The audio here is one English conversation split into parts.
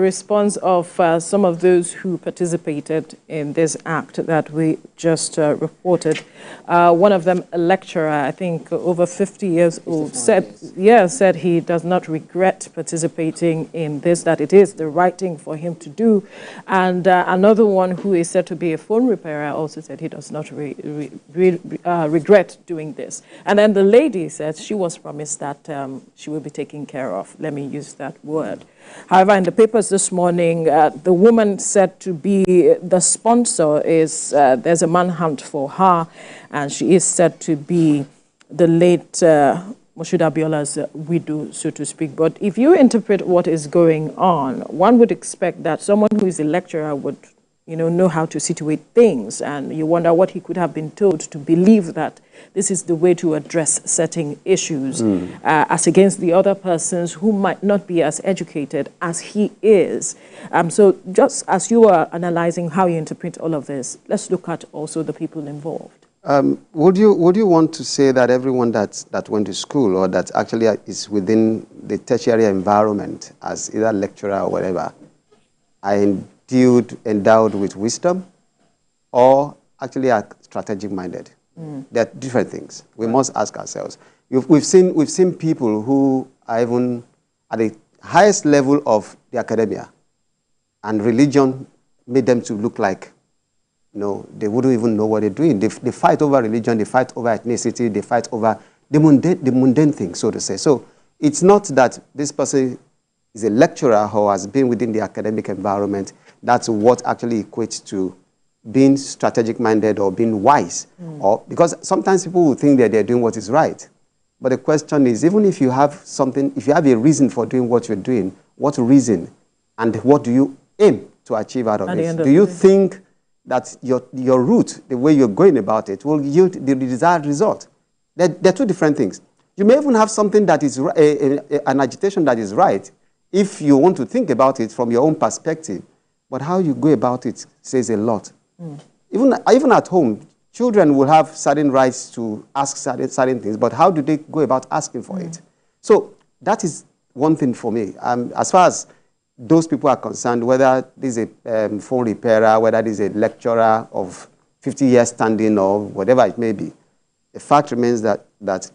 response of some of those who participated in this act that we just reported. One of them, a lecturer, I think over 50 years old, said he does not regret participating in this, that it is the right thing for him to do. And another one who is said to be a phone repairer also said he does not regret doing this. And then the lady said she was promised that she will be taken care of. Let me use that word. However, in the papers this morning, the woman said to be the sponsor is, there's a manhunt for her, and she is said to be the late Moshood Abiola's widow, so to speak. But if you interpret what is going on, one would expect that someone who is a lecturer would, know how to situate things, and you wonder what he could have been told to believe that this is the way to address certain issues as against the other persons who might not be as educated as he is. So just as you are analyzing how you interpret all of this, let's look at also the people involved. Would you want to say that everyone that went to school or that actually is within the tertiary environment as either lecturer or whatever are endowed with wisdom or actually are strategic minded? They're different things. We must ask ourselves. We've seen people who are even at the highest level of the academia, and religion made them to look like, they wouldn't even know what they're doing. They fight over religion, they fight over ethnicity, they fight over the mundane things, so to say. So it's not that this person is a lecturer who has been within the academic environment. That's what actually equates to being strategic-minded or being wise. Or because sometimes people will think that they're doing what is right. But the question is, even if you have something, if you have a reason for doing what you're doing, what reason and what do you aim to achieve out of it? Do you think that your route, the way you're going about it, will yield the desired result? They're two different things. You may even have something that is an agitation that is right if you want to think about it from your own perspective. But how you go about it says a lot. Even at home, children will have certain rights to ask certain things, but how do they go about asking for it? So that is one thing for me. As far as those people are concerned, whether this is a phone repairer, whether this is a lecturer of 50 years standing or whatever it may be, the fact remains that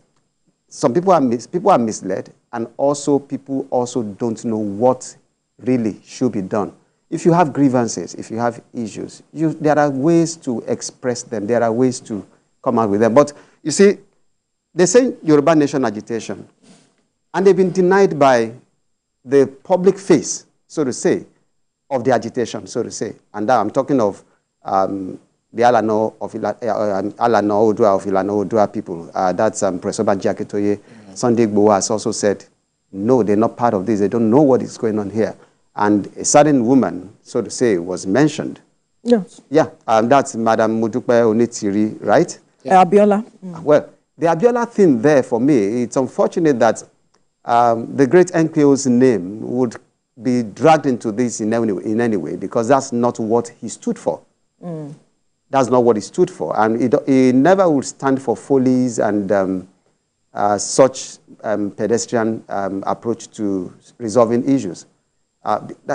some people are misled, and also people also don't know what really should be done. If you have grievances, if you have issues, there are ways to express them. There are ways to come out with them. But you see, they say Yoruba nation agitation, and they've been denied by the public face, so to say, of the agitation, so to say. And I'm talking of the Alano Odua of Ilano Odua people. That's Professor Banji Akitoye. Sunday Igboho has also said, no, they're not part of this. They don't know what is going on here. And a certain woman, so to say, was mentioned. Yes. Yeah, that's Madam Mudupe Onitiri, right? Yeah. Abiola. Well, the Abiola thing there, for me, it's unfortunate that the great NPO's name would be dragged into this in any way, because that's not what he stood for. That's not what he stood for. And he never would stand for follies and such pedestrian approach to resolving issues.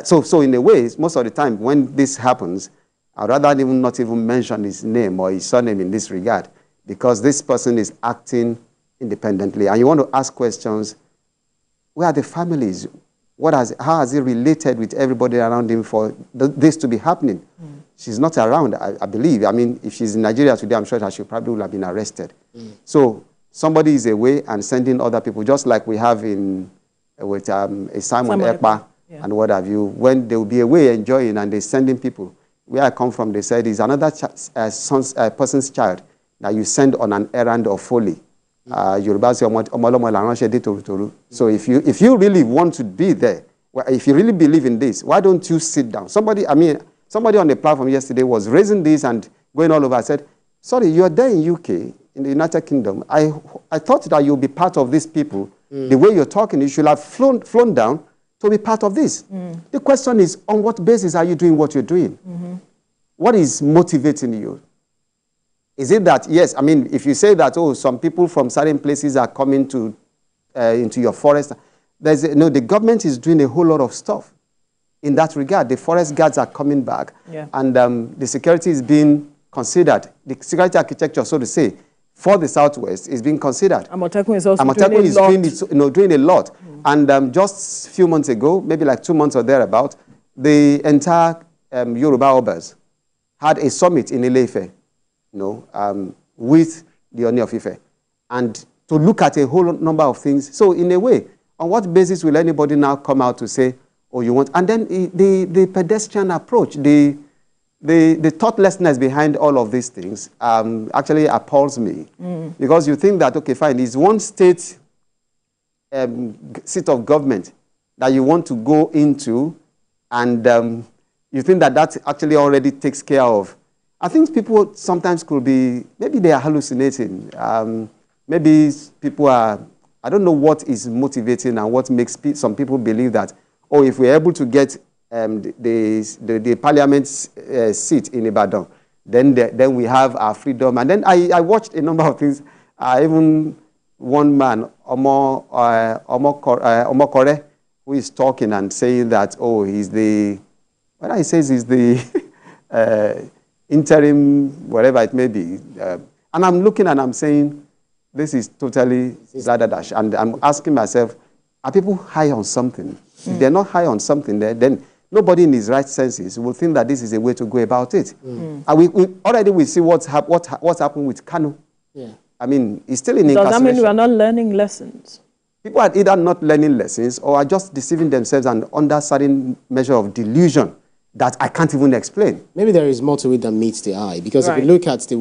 So in a way, most of the time when this happens, I'd rather not even mention his name or his surname in this regard, because this person is acting independently. And you want to ask questions, where are the families? How has he related with everybody around him for this to be happening? She's not around, I believe. I mean, if she's in Nigeria today, I'm sure that she probably would have been arrested. So somebody is away and sending other people, just like we have with Simon Ekpa. Yeah. And what have you, when they will be away enjoying and they're sending people. Where I come from, they said, it's another person's child that you send on an errand of folly. So if you really want to be there, if you really believe in this, why don't you sit down? Somebody on the platform yesterday was raising this and going all over. I said, sorry, you're there in UK, in the United Kingdom. I thought that you'll be part of these people. The way you're talking, you should have flown down to be part of this. The question is, on what basis are you doing what you're doing? What is motivating you? Is it that, yes, I mean, if you say that, oh, some people from certain places are coming to into your forest, the government is doing a whole lot of stuff. in that regard. The forest guards are coming back, and the security is being considered. The security architecture, so to say, for the Southwest is being considered. Amotekun is also doing a lot. And just a few months ago, maybe like 2 months or thereabout, the entire Yoruba Obas had a summit in Ile-Ife, with the Oni of Ife, and to look at a whole number of things. So in a way, on what basis will anybody now come out to say, oh, you want? And then the pedestrian approach, the thoughtlessness behind all of these things actually appalls me. Because you think that, okay, fine, it's one state seat of government that you want to go into, and you think that that actually already takes care of. I think people sometimes could be, maybe they are hallucinating. Maybe people are, I don't know what is motivating and what makes some people believe that, oh, if we're able to get the parliament seat in Ibadan, then we have our freedom. And then I watched a number of things. Even one man, Omo Kore, who is talking and saying that, oh, he's the, what he says is the interim, whatever it may be. And I'm looking and I'm saying, this is totally zadadash. And I'm asking myself, are people high on something? If they're not high on something, then nobody in his right senses will think that this is a way to go about it. And we already see what's happened with Kanu. Yeah. I mean, he's still in incarceration. Does that mean we are not learning lessons? People are either not learning lessons or are just deceiving themselves and under certain measure of delusion that I can't even explain. Maybe there is more to it than meets the eye, because if you look at the